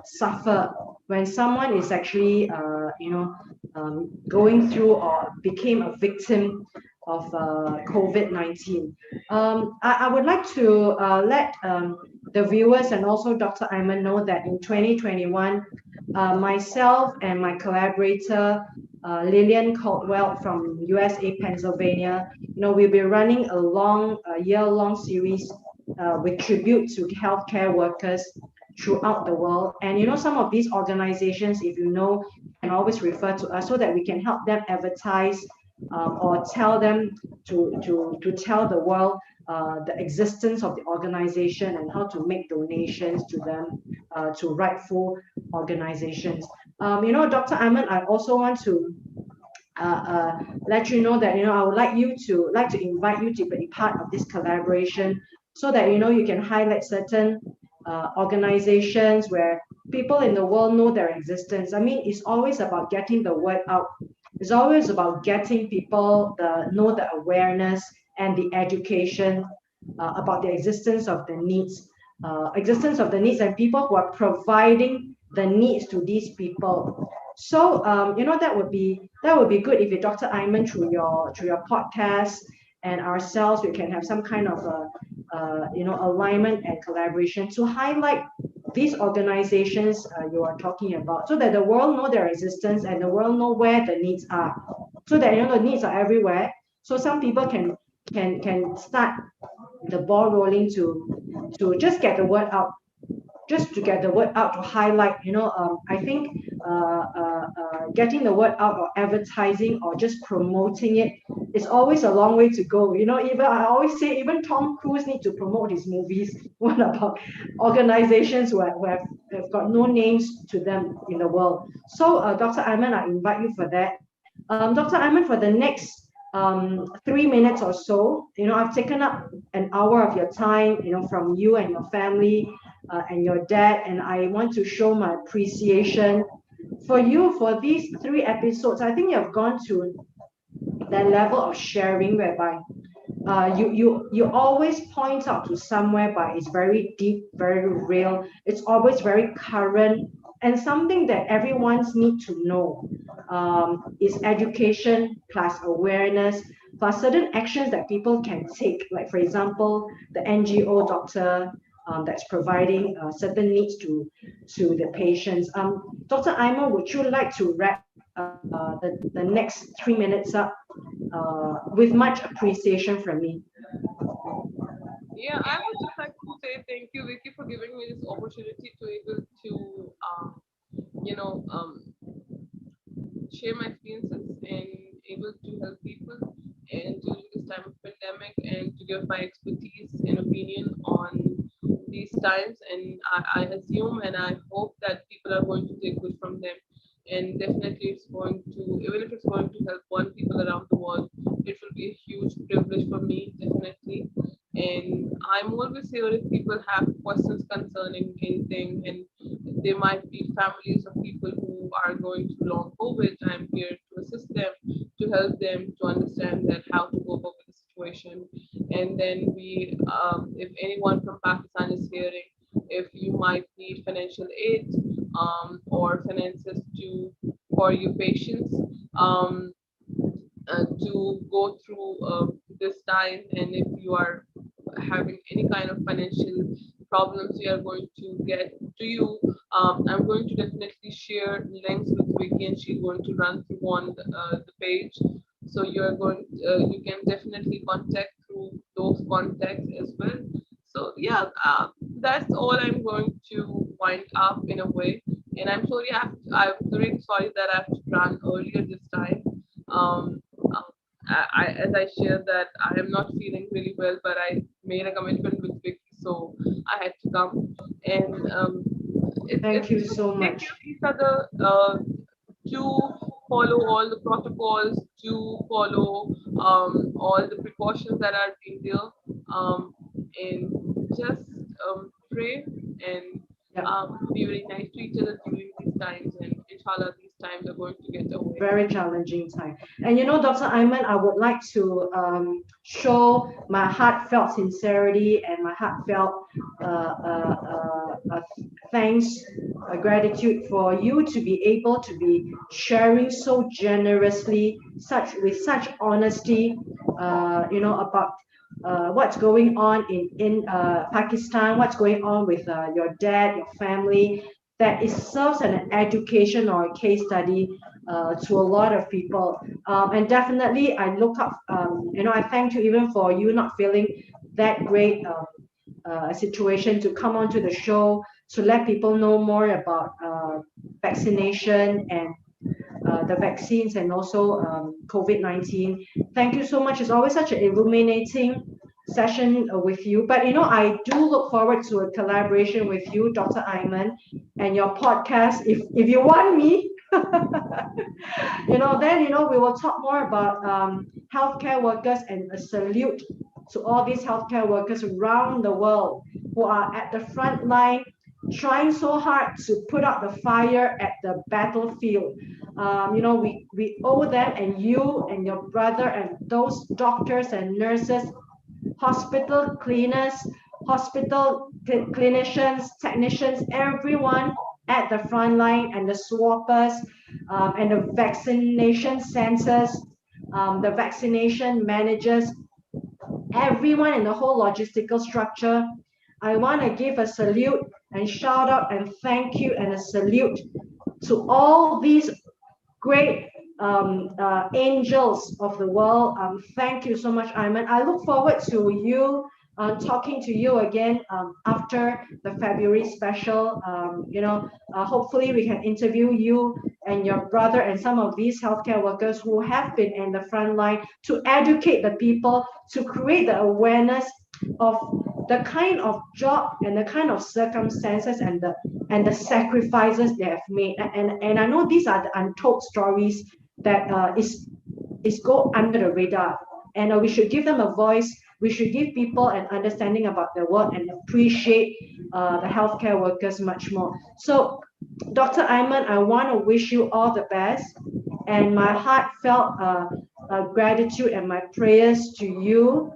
suffer when someone is actually, going through or became a victim of COVID-19. I would like to let the viewers and also Dr. Aiman know that in 2021, myself and my collaborator Lillian Caldwell from USA, Pennsylvania. We'll be running a year-long series with tribute to healthcare workers throughout the world. And some of these organizations, if you can always refer to us so that we can help them advertise or tell them to tell the world the existence of the organization and how to make donations to them, to rightful organizations. Dr. Aiman, I also want to let you know that I would like to invite you to be part of this collaboration, so that you can highlight certain organizations where people in the world know their existence. I mean, it's always about getting the word out. It's always about getting people the awareness and the education about the existence of the needs and people who are providing the needs to these people. So that would be good if you, Dr. Aiman, through your podcast and ourselves, we can have some kind of alignment and collaboration to highlight these organizations you are talking about, so that the world know their existence and the world know where the needs are, so that the needs are everywhere. So some people can start the ball rolling to just get the word out, to highlight. I think getting the word out, or advertising, or just promoting it, is always a long way to go. Even I always say, even Tom Cruise need to promote his movies. What about organizations who have got no names to them in the world? So Dr. Aiman, I invite you for that. Dr. Aiman, for the next 3 minutes or so, I've taken up an hour of your time, from you and your family and your dad, and I want to show my appreciation for you for these 3 episodes. I think you've gone to that level of sharing whereby you always point out to somewhere, but it's very deep, very real. It's always very current, and something that everyone's need to know is education plus awareness plus certain actions that people can take. Like, for example, the NGO doctor that's providing certain needs to the patients. Dr. Aiman, would you like to wrap the next 3 minutes up with much appreciation from me? Yeah, I would just like to say thank you, Vicky, for giving me this opportunity to able to, you know, share my experiences and able to help people and during this time of pandemic, and to give my expertise and opinion on these times. And I assume and I hope that people are going to take good from them. And definitely it's going to, even if it's going to help one people around the world, it will be a huge privilege for me, definitely. And I'm always here if people have questions concerning anything, and there might be families of people who are going through long COVID. I'm here to assist them, to help them to understand that how to cope up with the situation. And then if anyone from Pakistan is hearing, if you might need financial aid or finances for your patients, um, to go through this time, and if you are having any kind of financial problems, we are going to get to you. I'm going to definitely share links with Vicky, and she's going to run through on the page. So you can definitely contact through those contacts as well. So yeah, that's all I'm going to wind up in a way. And I'm really sorry that I have to run earlier this time. Um, as I shared that I am not feeling really well, but I made a commitment with Vicky, so I had to come. And Thank you it's so take much. care of each other, to follow all the protocols, to follow all the precautions that are being there, and just pray and Yeah. be very nice to each other during these times. And inshallah, these times are going to get away. Very challenging time. And Dr. Aiman, I would like to show my heartfelt sincerity and my heartfelt thanks, gratitude for you to be able to be sharing so generously, with such honesty, about what's going on in Pakistan, what's going on with your dad, your family, that it serves an education or a case study to a lot of people. And definitely, I look up, I thank you even for you not feeling that great situation to come onto the show to let people know more about vaccination and the vaccines and also COVID-19. Thank you so much. It's always such an illuminating session with you. But I do look forward to a collaboration with you, Dr. Aiman, and your podcast. If you want me, then we will talk more about healthcare workers, and a salute to all these healthcare workers around the world who are at the front line trying so hard to put out the fire at the battlefield. We owe them, and you and your brother and those doctors and nurses, hospital cleaners, hospital clinicians, technicians, everyone at the front line, and the swappers, and the vaccination centers, the vaccination managers, everyone in the whole logistical structure. I want to give a salute and shout out and thank you and a salute to all these great angels of the world. Thank you so much, Aiman. I look forward to you talking to you again after the February special. Hopefully we can interview you and your brother and some of these healthcare workers who have been in the front line to educate the people, to create the awareness of the kind of job and the kind of circumstances and the sacrifices they have made. And I know these are the untold stories that is go under the radar, and we should give them a voice. We should give people an understanding about their work and appreciate the healthcare workers much more. So, Dr. Aiman, I want to wish you all the best, and my heartfelt gratitude and my prayers to you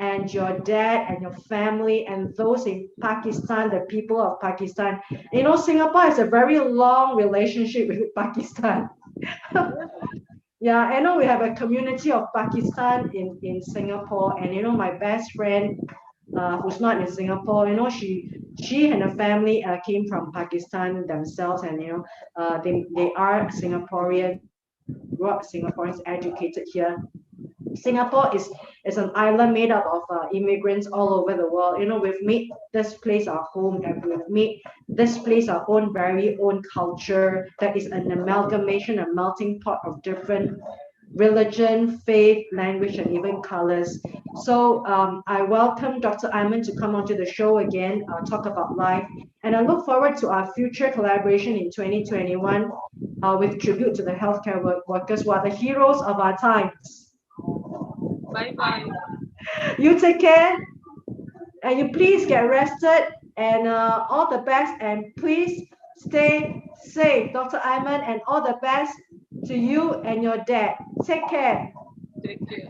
and your dad and your family and those in Pakistan, the people of Pakistan. Singapore has a very long relationship with Pakistan. Yeah, I know we have a community of Pakistan in Singapore, and my best friend who's not in Singapore, she and her family came from Pakistan themselves, and they are Singaporean, grew up Singaporeans, educated here. Singapore is an island made up of immigrants all over the world. We've made this place our home, and we've made this place our own very own culture that is an amalgamation, a melting pot of different religion, faith, language, and even colors. So I welcome Dr. Aiman to come onto the show again, talk about life, and I look forward to our future collaboration in 2021 with tribute to the healthcare workers who are the heroes of our times. Bye bye. You take care, and you please get rested, and all the best, and please stay safe, Dr. Aiman, and all the best to you and your dad. Take care. Take care.